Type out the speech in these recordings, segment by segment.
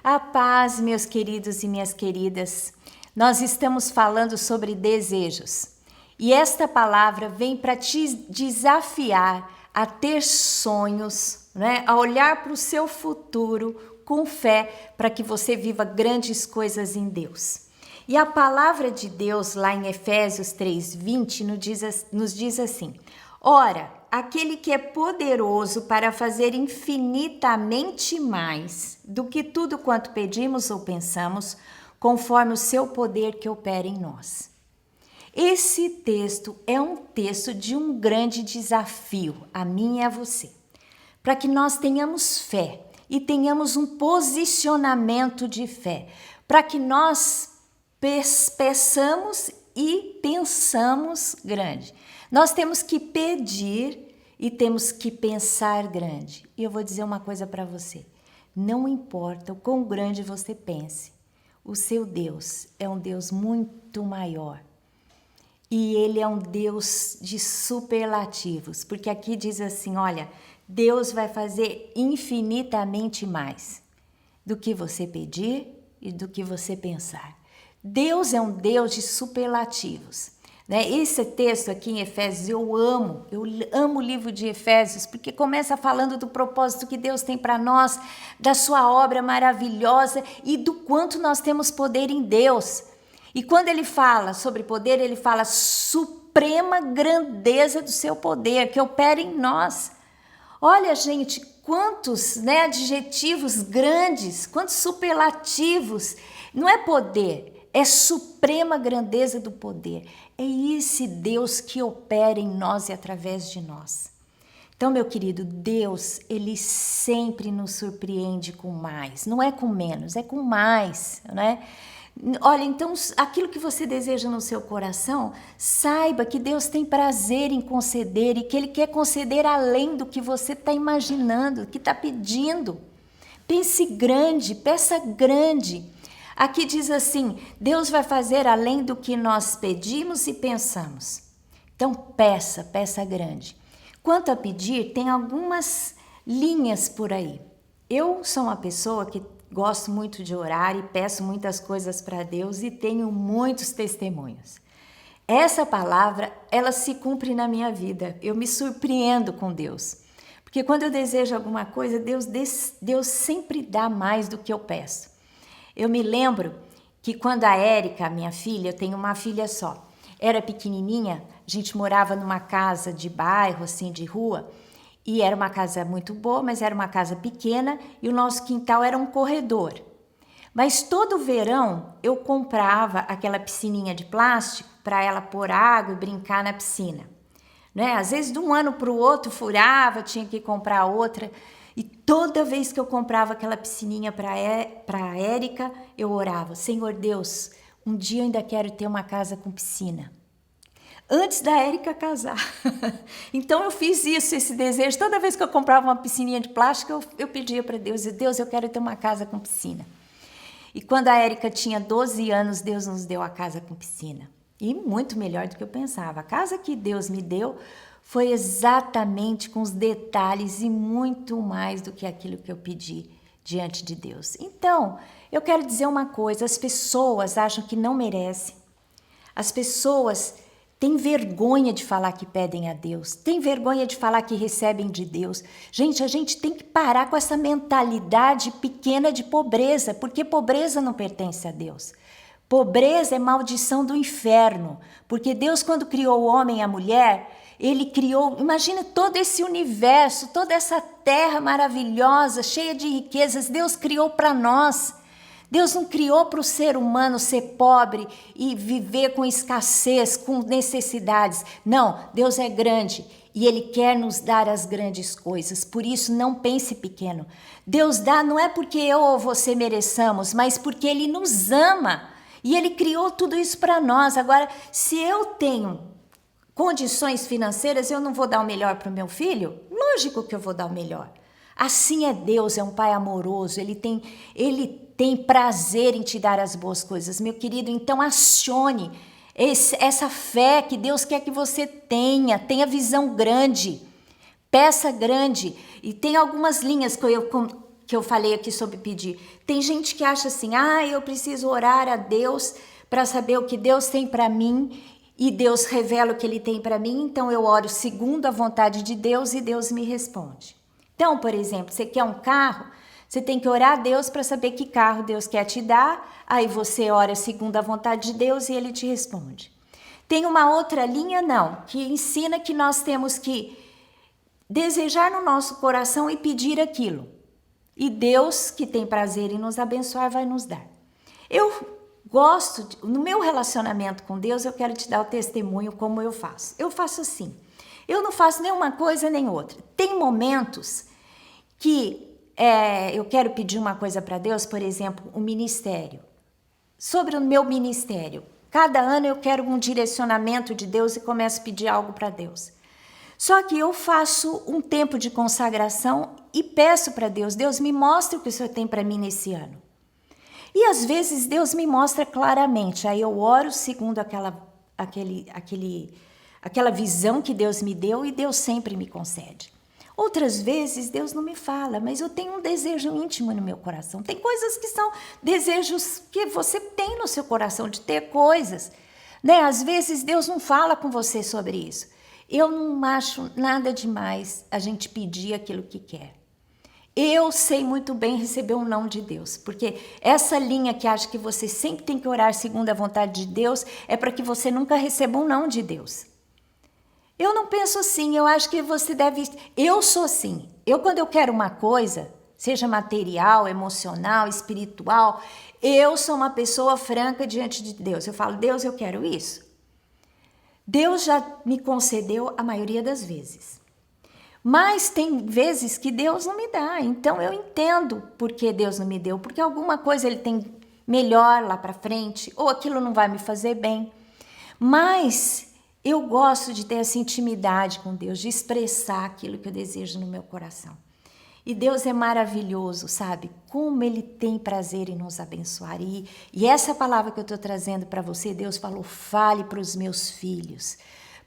A paz, meus queridos e minhas queridas. Nós estamos falando sobre desejos. E esta palavra vem para te desafiar a ter sonhos, né? A olhar para o seu futuro com fé para que você viva grandes coisas em Deus. E a palavra de Deus, lá em Efésios 3:20, nos diz assim: ora, aquele que é poderoso para fazer infinitamente mais do que tudo quanto pedimos ou pensamos, conforme o seu poder que opera em nós. Esse texto é um texto de um grande desafio a mim e a você, para que nós tenhamos fé e tenhamos um posicionamento de fé, para que nós peçamos e pensamos grande. Nós temos que pedir e temos que pensar grande. E eu vou dizer uma coisa para você. Não importa o quão grande você pense, o seu Deus é um Deus muito maior. E Ele é um Deus de superlativos. Porque aqui diz assim, olha, Deus vai fazer infinitamente mais do que você pedir e do que você pensar. Deus é um Deus de superlativos, né? Esse texto aqui em Efésios eu amo o livro de Efésios, porque começa falando do propósito que Deus tem para nós, da sua obra maravilhosa e do quanto nós temos poder em Deus. E quando ele fala sobre poder, ele fala suprema grandeza do seu poder, que opera em nós. Olha, gente, quantos, né, adjetivos grandes, quantos superlativos. Não é poder, é suprema grandeza do poder. É esse Deus que opera em nós e através de nós. Então, meu querido, Deus, Ele sempre nos surpreende com mais. Não é com menos, é com mais, né? Olha, então, aquilo que você deseja no seu coração, saiba que Deus tem prazer em conceder e que Ele quer conceder além do que você está imaginando, que está pedindo. Pense grande, peça grande. Aqui diz assim, Deus vai fazer além do que nós pedimos e pensamos. Então, peça grande. Quanto a pedir, tem algumas linhas por aí. Eu sou uma pessoa que gosto muito de orar e peço muitas coisas para Deus e tenho muitos testemunhos. Essa palavra, ela se cumpre na minha vida. Eu me surpreendo com Deus. Porque quando eu desejo alguma coisa, Deus sempre dá mais do que eu peço. Eu me lembro que quando a Érica, minha filha, eu tenho uma filha só, era pequenininha, a gente morava numa casa de bairro, assim, de rua, e era uma casa muito boa, mas era uma casa pequena e o nosso quintal era um corredor. Mas todo verão eu comprava aquela piscininha de plástico para ela pôr água e brincar na piscina. Né? Às vezes de um ano para o outro furava, tinha que comprar outra. E toda vez que eu comprava aquela piscininha para a Érica, eu orava, Senhor Deus, um dia eu ainda quero ter uma casa com piscina. Antes da Érica casar. Então eu fiz isso, esse desejo. Toda vez que eu comprava uma piscininha de plástico, eu pedia para Deus, Deus, eu quero ter uma casa com piscina. E quando a Érica tinha 12 anos, Deus nos deu a casa com piscina. E muito melhor do que eu pensava. A casa que Deus me deu foi exatamente com os detalhes e muito mais do que aquilo que eu pedi diante de Deus. Então, eu quero dizer uma coisa, as pessoas acham que não merecem. As pessoas têm vergonha de falar que pedem a Deus, têm vergonha de falar que recebem de Deus. Gente, a gente tem que parar com essa mentalidade pequena de pobreza, porque pobreza não pertence a Deus. Pobreza é maldição do inferno, porque Deus, quando criou o homem e a mulher, Ele criou, imagina todo esse universo, toda essa terra maravilhosa, cheia de riquezas, Deus criou para nós. Deus não criou para o ser humano ser pobre e viver com escassez, com necessidades. Não, Deus é grande e Ele quer nos dar as grandes coisas. Por isso, não pense pequeno. Deus dá não é porque eu ou você mereçamos, mas porque Ele nos ama. E Ele criou tudo isso para nós. Agora, se eu tenho condições financeiras, eu não vou dar o melhor para o meu filho? Lógico que eu vou dar o melhor. Assim é Deus, é um Pai amoroso, Ele tem prazer em te dar as boas coisas. Meu querido, então acione essa fé que Deus quer que você tenha visão grande, peça grande. E tem algumas linhas que eu que eu falei aqui sobre pedir. Tem gente que acha assim, eu preciso orar a Deus para saber o que Deus tem para mim e Deus revela o que Ele tem para mim, então eu oro segundo a vontade de Deus e Deus me responde. Então, por exemplo, você quer um carro, você tem que orar a Deus para saber que carro Deus quer te dar, aí você ora segundo a vontade de Deus e Ele te responde. Tem uma outra linha, não, que ensina que nós temos que desejar no nosso coração e pedir aquilo. E Deus, que tem prazer em nos abençoar, vai nos dar. Eu gosto, no meu relacionamento com Deus, eu quero te dar o testemunho como eu faço. Eu faço assim, eu não faço nenhuma coisa nem outra. Tem momentos que eu quero pedir uma coisa para Deus, por exemplo, o ministério. Sobre o meu ministério, cada ano eu quero um direcionamento de Deus e começo a pedir algo para Deus. Só que eu faço um tempo de consagração e peço para Deus, Deus me mostra o que o Senhor tem para mim nesse ano. E às vezes Deus me mostra claramente, aí eu oro segundo aquela visão que Deus me deu e Deus sempre me concede. Outras vezes Deus não me fala, mas eu tenho um desejo íntimo no meu coração. Tem coisas que são desejos que você tem no seu coração de ter coisas, né? Às vezes Deus não fala com você sobre isso. Eu não acho nada demais a gente pedir aquilo que quer. Eu sei muito bem receber um não de Deus, porque essa linha que acha que você sempre tem que orar segundo a vontade de Deus é para que você nunca receba um não de Deus. Eu não penso assim, eu acho que você deve... Eu sou assim, quando eu quero uma coisa, seja material, emocional, espiritual, eu sou uma pessoa franca diante de Deus. Eu falo, Deus, eu quero isso. Deus já me concedeu a maioria das vezes. Mas tem vezes que Deus não me dá. Então eu entendo por que Deus não me deu. Porque alguma coisa Ele tem melhor lá para frente. Ou aquilo não vai me fazer bem. Mas eu gosto de ter essa intimidade com Deus. De expressar aquilo que eu desejo no meu coração. E Deus é maravilhoso, sabe? Como Ele tem prazer em nos abençoar. E essa palavra que eu estou trazendo para você, Deus falou, fale para os meus filhos,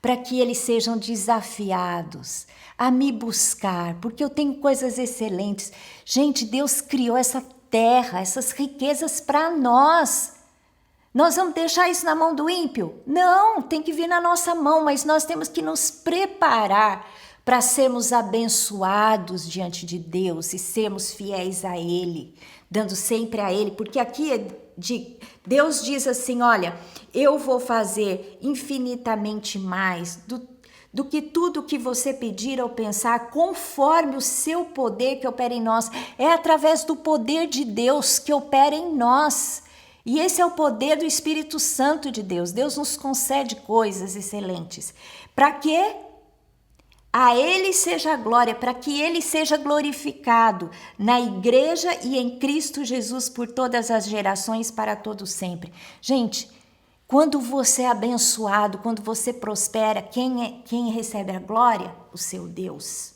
para que eles sejam desafiados a me buscar, porque eu tenho coisas excelentes. Gente, Deus criou essa terra, essas riquezas para nós. Nós vamos deixar isso na mão do ímpio? Não, tem que vir na nossa mão, mas nós temos que nos preparar para sermos abençoados diante de Deus e sermos fiéis a Ele, dando sempre a Ele, porque aqui Deus diz assim, olha, eu vou fazer infinitamente mais do que tudo que você pedir ou pensar, conforme o seu poder que opera em nós. É através do poder de Deus que opera em nós. E esse é o poder do Espírito Santo de Deus. Deus nos concede coisas excelentes. Para quê? A Ele seja a glória, para que Ele seja glorificado na igreja e em Cristo Jesus por todas as gerações, para todo sempre. Gente, quando você é abençoado, quando você prospera, quem recebe a glória? O seu Deus.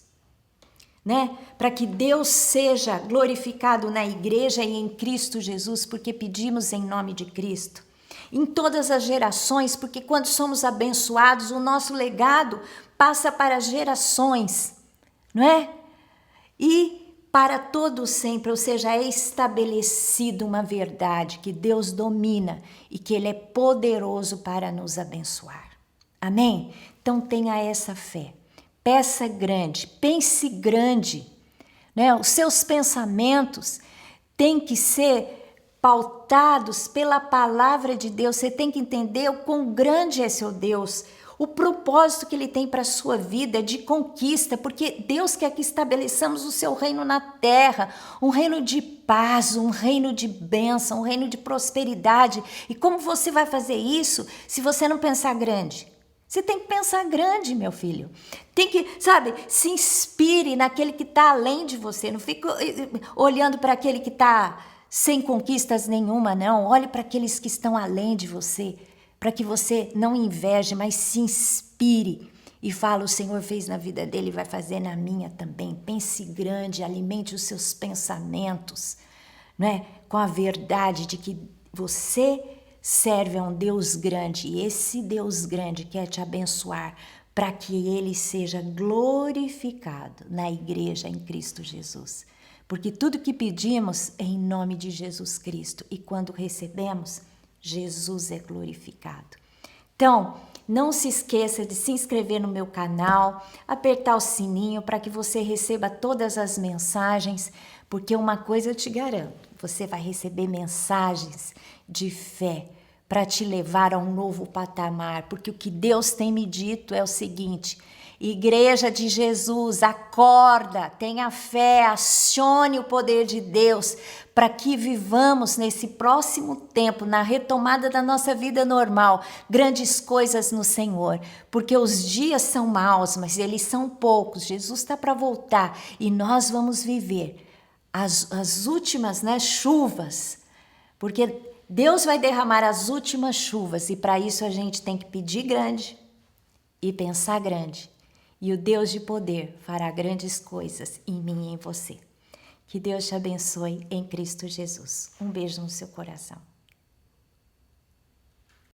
Né? Para que Deus seja glorificado na igreja e em Cristo Jesus, porque pedimos em nome de Cristo. Em todas as gerações, porque quando somos abençoados, o nosso legado passa para gerações, não é? E para todo sempre, ou seja, é estabelecida uma verdade que Deus domina e que Ele é poderoso para nos abençoar. Amém? Então tenha essa fé. Peça grande, pense grande, né? Os seus pensamentos têm que ser pautados pela palavra de Deus. Você tem que entender o quão grande é seu Deus, o propósito que Ele tem para a sua vida de conquista, porque Deus quer que estabeleçamos o seu reino na terra, um reino de paz, um reino de bênção, um reino de prosperidade. E como você vai fazer isso se você não pensar grande? Você tem que pensar grande, meu filho. Tem que, sabe, se inspire naquele que está além de você. Não fique olhando para aquele que está sem conquistas nenhuma, não. Olhe para aqueles que estão além de você, para que você não inveje, mas se inspire e fale, o Senhor fez na vida dele, vai fazer na minha também. Pense grande, alimente os seus pensamentos, né, com a verdade de que você serve a um Deus grande, e esse Deus grande quer te abençoar para que Ele seja glorificado na igreja em Cristo Jesus. Porque tudo que pedimos é em nome de Jesus Cristo. E quando recebemos, Jesus é glorificado. Então, não se esqueça de se inscrever no meu canal, apertar o sininho para que você receba todas as mensagens, porque uma coisa eu te garanto, você vai receber mensagens de fé para te levar a um novo patamar, porque o que Deus tem me dito é o seguinte: Igreja de Jesus, acorda, tenha fé, acione o poder de Deus para que vivamos nesse próximo tempo, na retomada da nossa vida normal, grandes coisas no Senhor, porque os dias são maus, mas eles são poucos. Jesus está para voltar e nós vamos viver as últimas, chuvas, porque Deus vai derramar as últimas chuvas e para isso a gente tem que pedir grande e pensar grande. E o Deus de poder fará grandes coisas em mim e em você. Que Deus te abençoe em Cristo Jesus. Um beijo no seu coração.